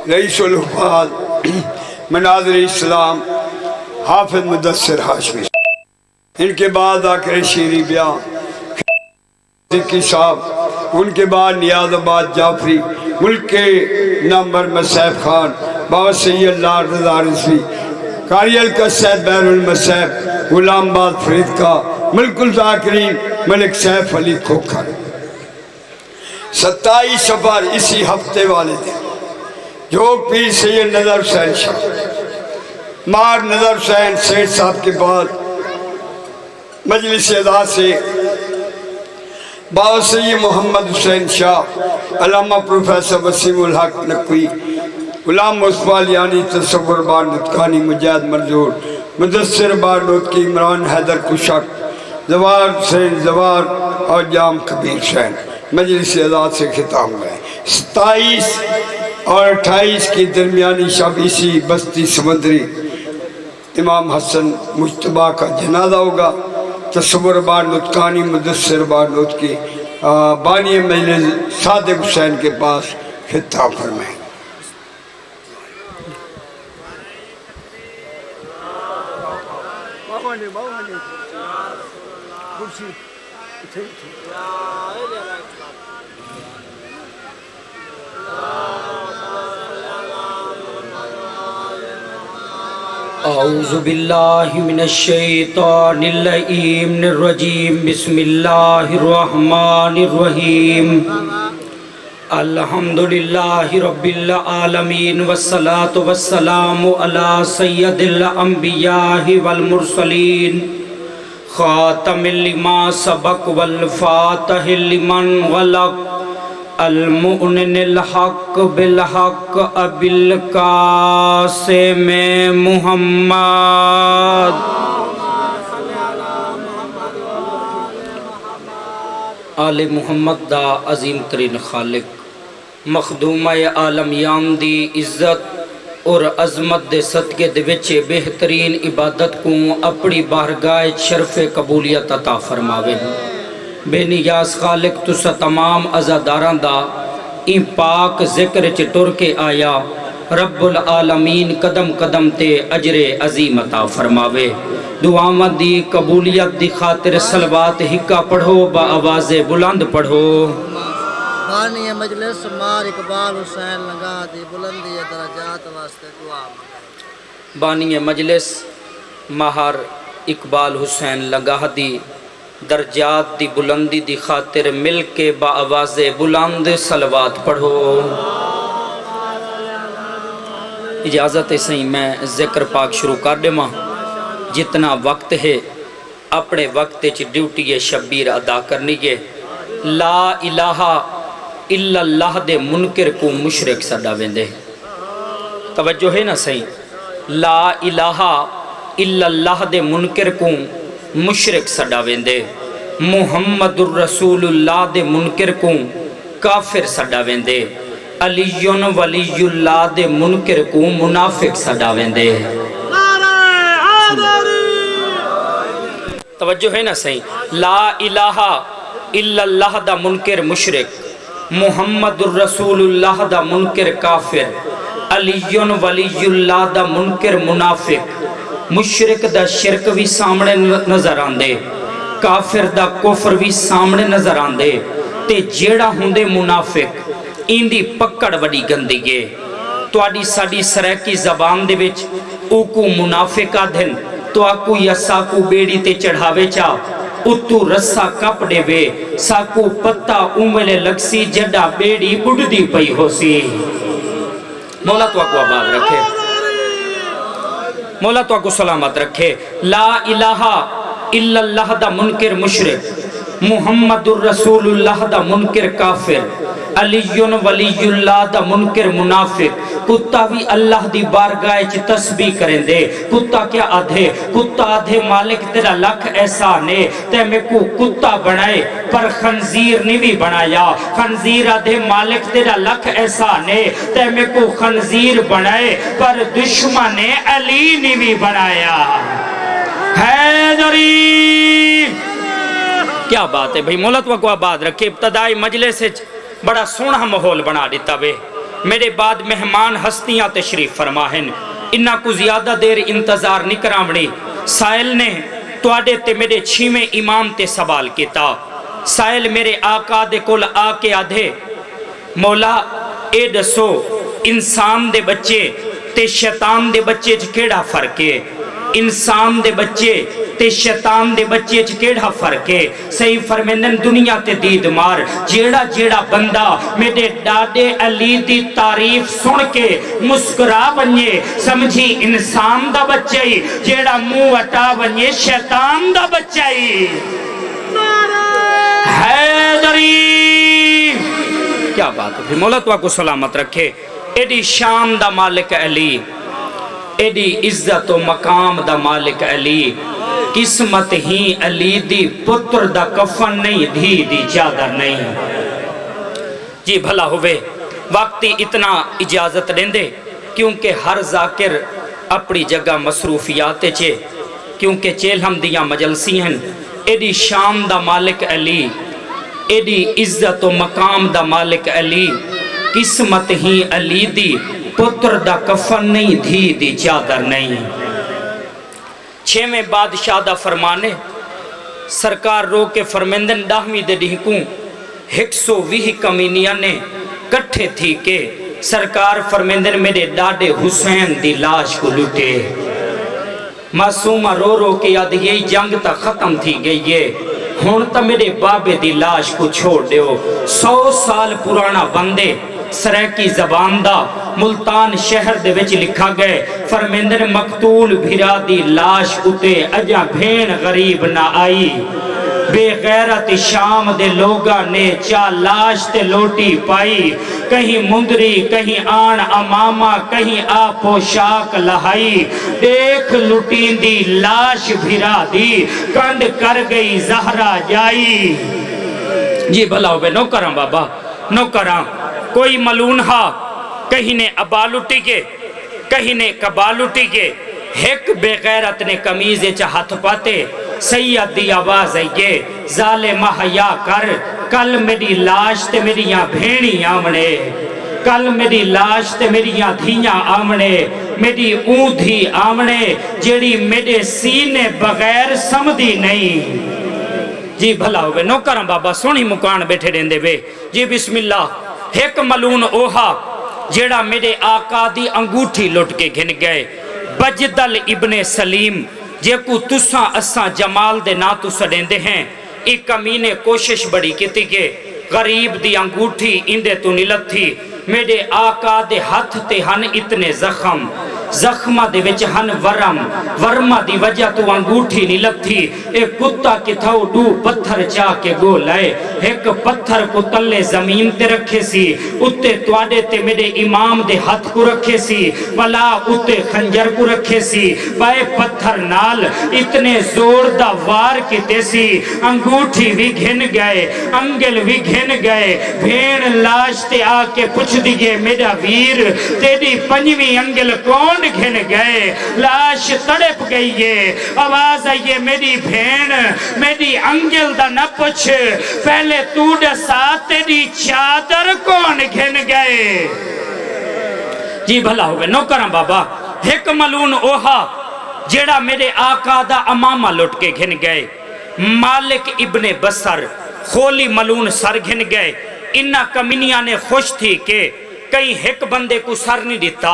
رئیس الحفاظ مناظر اسلام حافظ مدثر ہاشمی، ان کے بعد آکر شیری بیان صدیقی صاحب، ان کے بعد نیاز آباد جعفری، ملک کے نمبر میں سیف خان، بابا سید لال رضا رضوی، کاریل کا سید بیر المسیب، غلام باد فرید کا، ملک الذاکرین ملک سیف علی کھوکھر۔ 27 سفر اسی ہفتے والے دن جوگ پیر سید نظر حسین شاہ، مار نظر حسین سیٹ صاحب کے بعد مجلس ادا سے بابا سید محمد حسین شاہ، علامہ پروفیسر وسیم الحق نقوی، غلام مصطفیٰ لیانی، تصور بار نطقانی، مجاہد منظور، مدثر بار نطقی، عمران حیدر کشک، زوار حسین زوار اور جام کبیر حسین مجلس اعزاز سے خطاب گئے۔ 27 اور 28 کی درمیانی شب اسی بستی سمندری امام حسن مجتبیٰ کا جنازہ ہوگا۔ تصور بار نطقانی، مدثر بار نطقی، بانی مجلس صادق حسین کے پاس خطاب فرمائیں۔ اعوذ باللہ من الشیطان اللعین الرجیم، بسم اللہ الرحمن الرحیم، الحمدللہ رب العالمین، والصلاة والسلام علی سید الانبیاء والمرسلین، خاتم لما سبق والفاتح لمن غلق، المؤمن الحق بالحق ابی القاسم محمد۔ آل محمد دا عظیم ترین خالق مخدومہ عالم یام دی عزت اور عظمت دے صدقے دے وچے بہترین عبادت کو اپنی بارگاہ شرف قبولیت عطا فرماوے۔ بے نیاز خالق تسا تمام عزاداران دا این پاک ذکر چٹور کے آیا، رب العالمین قدم قدم تے اجر عظیم عطا فرماوے۔ دعاواں دی قبولیت دی خاطر صلوات ہکا پڑھو، با آواز بلند پڑھو۔ بانی مجلس مار اقبال حسین لگا دی بلندی درجات واسطے دعا مانگے۔ بانی مجلس ماہر اقبال حسین لگا دی درجات دی بلندی دی خاطر مل کے با آواز بلند صلوات پڑھو۔ اجازت ہے میں ذکر پاک شروع کر دے ماں، جتنا وقت ہے اپنے وقت چ ڈیوٹی شبیر ادا کرنی ہے۔ لا الہ الا اللہ دے منکر کو مشرک سڈا ویندے، توجہ ہے نا صحیح، لا الہ الا اللہ دے منکر کو مشرک سڈا ویندے، محمد الرسول اللہ دے منکر کو کافر سڈا ویندے، علی ولی اللہ دے منکر کو منافق سڈا ویندے۔ توجہ ہے نا صحیح، لا الہ الا اللہ دا منکر مشرک، محمد الرسول اللہ دا منکر کافر، علی ولی اللہ دا منکر منافق۔ مشرک دا شرک بھی سامنے نظر آندے، کافر دا کفر بھی سامنے نظر آندے، تے جیڑا ہوندے منافق ان دی پکڑ وڈی گندی ہے۔ تو آڈی ساڑی سریکی زبان دے وچ اوکو منافق آدھن، تو آکو یا ساکو بیڑی تے چڑھاوے چا، اتو رسا کپ دے وے، ساکو پتا اوملے لگسی جڈا بیڑی بڑھ دی پئی ہو سی۔ مولا تو آکو آباد رکھے، مولا تو آکو سلامت رکھے۔ لا الہ الا اللہ دا منکر مشرک، محمد الرسول اللہ دا منکر کافر، علی ولی اللہ دا منکر منافق۔ کتا بھی اللہ دی بارگاہ چ تسبیح کریں دے، کتا کیا آدھے؟ کتا آدھے مالک تیرا لکھ احسانے، تے میں کو کتا بنائے پر خنزیر نہیں بھی بنایا۔ خنزیر آدھے مالک تیرا لکھ احسانے، تے میں کو خنزیر بنائے پر دشمن علی نہیں بھی بنایا۔ حیدری کیا بات ہے بھئی، مولا تو کو آباد رکھے۔ ابتدائی مجلس بڑا سونا ماحول بنا دیتا وے، میرے بعد مہمان ہستیاں تشریف فرما ہیں، انہاں کو زیادہ دیر انتظار نہیں کراوڑی۔ سائل نے تواڈے تے میرے 6ویں امام تے سوال کیتا۔ سائل میرے آقا دے کول آ کے آدھے مولا اے دسو انسان دے بچے تے شیطان دے بچے چ کیڑا فرق ہے؟ انسان دے بچے تے شیطان دے بچے چ کیڑا فرق ہے؟ صحیح فرمیندن دنیا تے دید مار جیڑا جیڑا بندہ میرے ڈاڈے علی دی تعریف سن کے مسکرا ونجے سمجھی انسان دا بچہ ہی، جیڑا منہ ہٹا ونجے شیطان دا بچہ ہی۔ حیدری کیا بات ہے پھر، مولا تو آپ کو سلامت رکھے۔ ایڈی شان دا مالک علی، ایڈی عزت و مقام دا مالک علی، قسمت ہی علی دی پتر دا کفن نہیں، دھی دی چادر نہیں۔ جی بھلا ہوئے وقتی اتنا اجازت دیندے کیونکہ ہر ذاکر اپنی جگہ مصروفیات چھے، کیونکہ چیل ہم دیاں مجلسی ہیں۔ ایڈی شان دا مالک علی، ایڈی عزت و مقام دا مالک علی، قسمت ہی علی دی پتر دا کفن نہیں، دھی دی چادر نہیں۔ 6ویں بادشاہ دا فرمانے سرکار رو کے فرمیندن 10ویں دے ڈھیکوں 120 کمینیاں نے کٹھے تھی کہ سرکار فرمیندن میرے ڈاڈے حسین دی لاش کو لٹے۔ معصومہ رو رو کے یاد یہی جنگ تا ختم تھی گئی ہے، ہون تا میرے بابے دی لاش کو چھوڑ دیو۔ 100 سال پرانا بندے سریکی زبان دا ملتان شہر دے وچ لکھا گئے، فرمیندن مقتول بھرا دی لاش اتے اجا بھین غریب نہ آئی، بے غیرت شام دے لوگا نے چا لاش تے لوٹی پائی، کہیں مندری کہیں آن امامہ کہیں آ پوشاک لہائی، دیکھ لٹین دی لاش بھرا دی کنڈ کر گئی زہرہ جائی۔ جی بھلا ہوئے نو کرام بابا نو کرام، کوئی ملون ہا کہیں نے ابا لٹی کے کہیں نے کبا لٹی کے، ایک بے غیرت نے کمیزے چا ہاتھ پاتے، سید دی آواز آئیے ظالمہ حیا کر، کل میری لاش تے میریاں بھینی آمنے، کل میری لاش تے میریاں دھیاں آمنے، میری اون آمنے جیڑی میرے سینے بغیر سمدھی نہیں۔ جی بھلا ہوئے نو کرم بابا سونی مکان بیٹھے رہندے بے۔ جی بسم اللہ۔ ایک ملون اوہا جیڑا میرے آقا دی انگوٹھی لٹ کے گھن گئے، بجدل ابن سلیم جے کو تساں اساں جمال دے نا تو سڑیندے ہیں، ایک کمینے کوشش بڑی کیتی کہ غریب دی انگوٹھی اندے تو نلت تھی، میرے آقا دے ہاتھ تے ہن اتنے زخم، زخمہ دے وچ ہن ورم، ورمہ دی وجہ تو انگوٹھی نلت تھی، ایک کتا کی تھاو ڈو پتھر چاہ کے گو لائے، ایک پتھر کو تلے زمین تے رکھے سی، اتے توڑے تے میرے امام دے ہاتھ کو رکھے سی، ولا اتے خنجر کو رکھے سی، بائے پتھر نال اتنے زور دا وار کیتے سی، انگوٹھی بھی گھن گئے، انگل بھی گھن گئے، بھین لاش تے آ کے پوچھ دیئے میرا ویر تیری پنجویں انگل کون گھن گئے، لاش تڑپ گئی ہے، آواز آئیے میری بھین میری انگل دا نہ پوچھ، پہلے تو ڈسا تیری چادر کون گھن گئے۔ جی بھلا ہوئے نو کرم بابا۔ ایک ملون اوہا جیڑا میرے آقا دا امامہ لٹ کے گھن گئے، مالک ابن بسر خولی ملون سر گھن گئے، انہا کمینیاں نے خوش تھی کہ کئی ایک بندے کو سر نہیں دیتا،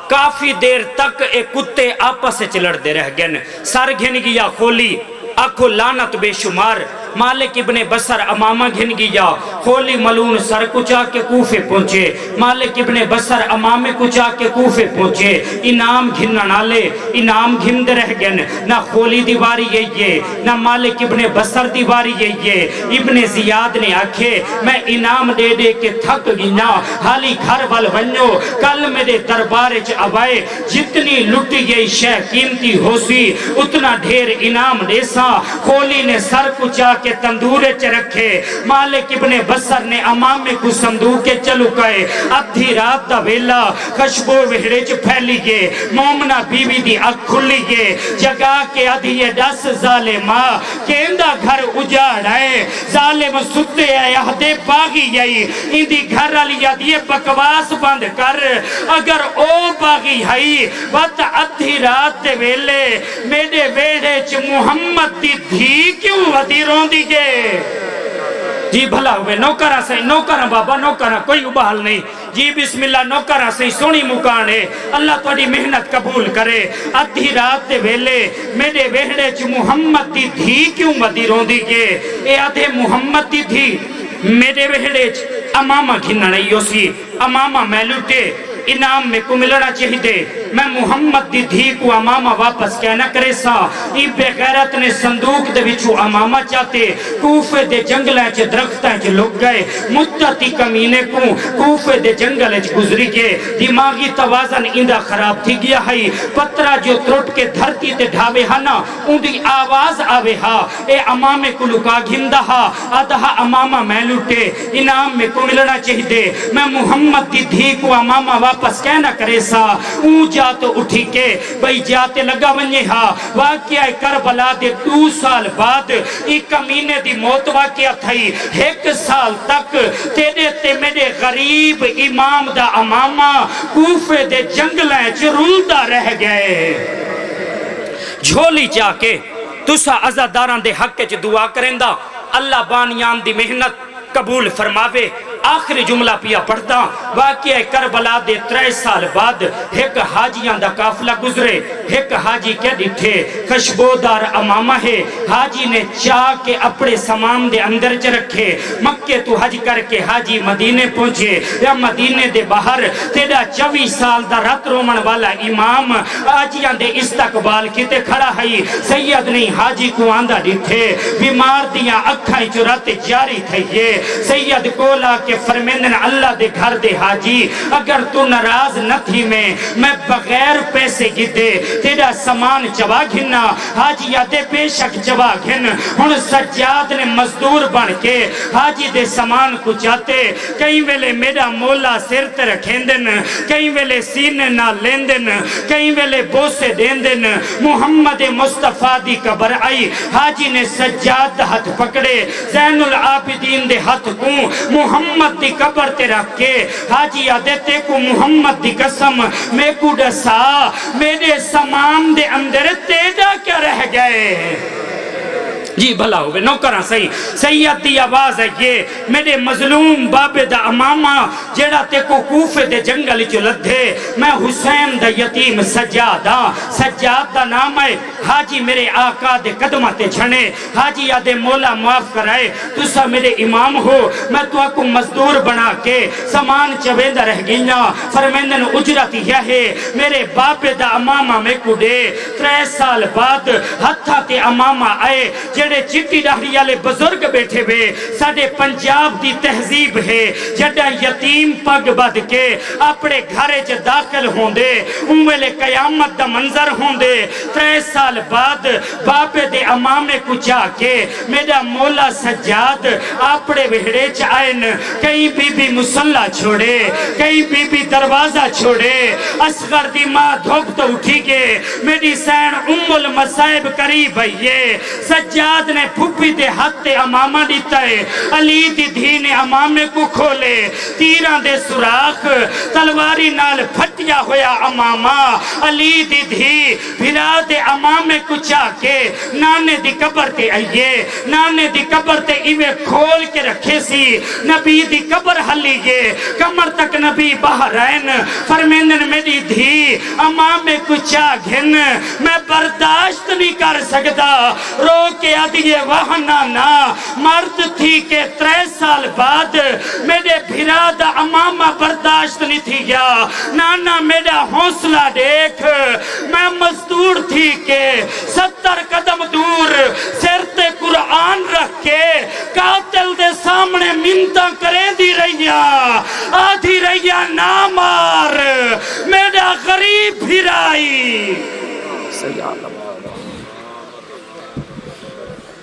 کافی دیر تک ایک کتے آپس سے چلڑ دے رہ گئن، سر گھن گیا خولی آکھو لانت بے شمار، مالک ابن بسر امامہ گھن گیا، خولی ملون سر کچا کے کوفے پہنچے، مالک ابن بسر امامہ کچا کے کوفے پہنچے، انعام گھننا نالے انعام گھن دے رہ گئن، نہ خولی دیواری یہ نہ مالک ابن بسر دیواری یہ، ابن زیاد نے آکھے میں انعام دے دے کے تھک گنا، حالی گھر وال ونجو، کل میرے دربارچ آوائے، جتنی لٹی گئی شے قیمتی ہو سی اتنا ڈھیر انعام دے سا، خولی نے سر کچا کے تندور چ رکھے مالک ابن بصر نے امامے کو صندوق کے چلو کئے ادھی رات دا ویلا خشبو وہڑے چ پھیلی گئے مومنہ بی بی دی اکھ کھلی گئے جگہ کے ادھیے دس ظالمہ کیندہ گھر اجاڑ آئے ظالم ستے آئے اہدے باغی گئی اندی گھر علی ادھیے بکواس بند کر اگر او باغی ہائی وقت ادھی رات دے ویلے میرے ویڑے چ محمد دی دھی کیوں ودی رون دی گئے جی بھلا ہوئے نوکرہ سے نوکرہ بابا نوکرہ کوئی ابال نہیں جی بسم اللہ نوکرہ سے سونی مکانے اللہ توڑی محنت قبول کرے ادھی رات دے ویلے میرے ویڑے چ محمد دی دھی کیوں ودی رون دی گئے اے آدھے محمد دی دھی میرے ویڑے چ امامہ گھننا نہیں ہو سی امامہ میں لوٹے انعام میں کو ملنا چاہی دے میں محمد دی دھی کو امامہ واپس کہنا کرے سا ای بے غیرت نے صندوق دے وچو امامہ چاہتے کوفے دے جنگلیں چے درختیں چے لگ گئے مدتی کمینے کو کوفے دے جنگلیں چے گزری گئے دماغی توازن اندہ خراب تھی گیا ہے پترہ جو ترٹ کے دھرتی تے ڈھاوے ہانا اندی آواز آوے ہا اے امامے کو لکا گھندہ ہا آدھا امامہ میں لوٹے انعام میں کو ملنا چاہی دے میں محمد دی دھی کو امامہ واپس کہنا کرے سا اون جا تو اٹھی کے بھئی جاتے لگا ونجے ہا واقعہ کربلا دے 2 سال بعد ایک کمینے دی موت واقعہ تھئی 1 سال تک تیرے تے میرے غریب امام دا امامہ کوفے دے جنگلیں چرولدہ رہ گئے جھولی جا کے تسا عزاداران دے حق چ دعا کریں دا اللہ بانیان دی محنت قبول فرماوے آخری جملہ پیا پڑھتا واقعہ کربلا دے 3 سال بعد ایک حاجیاں دا قافلہ گزرے ایک حاجی کیا دیٹھے خشبودار امامہ ہے حاجی نے چاہ کے اپنے سامان دے اندر چ رکھے مکے تو حج کر کے حاجی مدینے پہنچے یا مدینے دے باہر تیرا 24 سال دا رات رومن والا امام حاجیاں دے استقبال کیتے کھڑا ہے سید نہیں حاجی کو آندہ دیٹھے بیمار دیاں اکھائیں چراتے جاری تھے سید کولا کے فرمیندن اللہ دے گھر دے حاجی اگر تو ناراض نہ تھی میں بغیر پیسے کی دے تیرا سامان چوا گھننا حاجی آدھے بے شک چوا گھن ہن سجاد نے مزدور بن کے حاجی دے سامان کو چاہتے کئی ویلے میرا مولا سر تے رکھیندن کئی ویلے سینے نہ لیندن کئی ویلے بوسے دیندن محمد مصطفیٰ دی قبر آئی حاجی نے سجاد دا ہاتھ پکڑے زین العابدین دے ہاتھ کو محمد دی قبر تے رکھ کے حاجی آدھتے کو محمد دی قسم میں کو ڈسا میرے سامان دے اندر تیجا کیا رہ گئے جی بھلا ہوئے نوکرہ سید دی آواز ہے یہ میرے مظلوم بابے دا امامہ جیڑا تے کو کوفے دے جنگل چو لدھے میں حسین دا یتیم سجاد دا نام ہے حاجی میرے آقا دے قدمہ تے چھنے حاجی آدھے مولا معاف کرائے تو سا میرے امام ہو میں تو کو مزدور بنا کے سامان چویندہ رہ گئیاں فرمیندن اجرت یہ ہے میرے باپے دا امامہ میں کو دے 3 سال بعد ہتھا تے امامہ آئے جڑے چٹی ڈاہری والے بزرگ بیٹھے ہوئے ساڑھے پنجاب دی تہذیب ہے جڑا یتیم پگ بد کے اپنے گھرے چ داخل ہوں دے انویلے قیامت دا منظر ہوں دے 3 سال بعد باپے دے امامے کو چاہ کے میرا مولا سجاد اپنے وہڑے چ آئین کئی بی بی مسلح چھوڑے کئی بی بی دروازہ چھوڑے اصغر دی ماں دھوپ تو اٹھی کے میری سین المصائب قریب ہے سجاد نے پھپی دے ہاتھ تے امامہ دیتا ہے علی دی دھی نے امامے کو کھولے تیران دے سراخ تلواری نال پھٹیا ہویا امامہ علی دی دھی بھرا دے امامے کو چاہ کے نانے دی قبر تے آئیے نانے دی قبر تے ایوے کھول کے رکھے سی نبی دی قبر حلی گے کمر تک نبی باہر آئین فرمیندن میری دھی امامے کو چاہ گھن میں برداشت نہیں کر سکتا رو کے آدھیے وہاں نا مرد تھی کہ 3 سال بعد میرے بھراد امامہ برداشت نہیں تھی گیا نانا میرا حوصلہ دیکھ میں مزدور تھی کہ 70 قدم دور سرتے قرآن رکھ کے قاتل دے سامنے منتہ کریں دی رہیا آدھی رہیا نامار میرا غریب بھرائی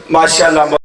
ماشاءاللہ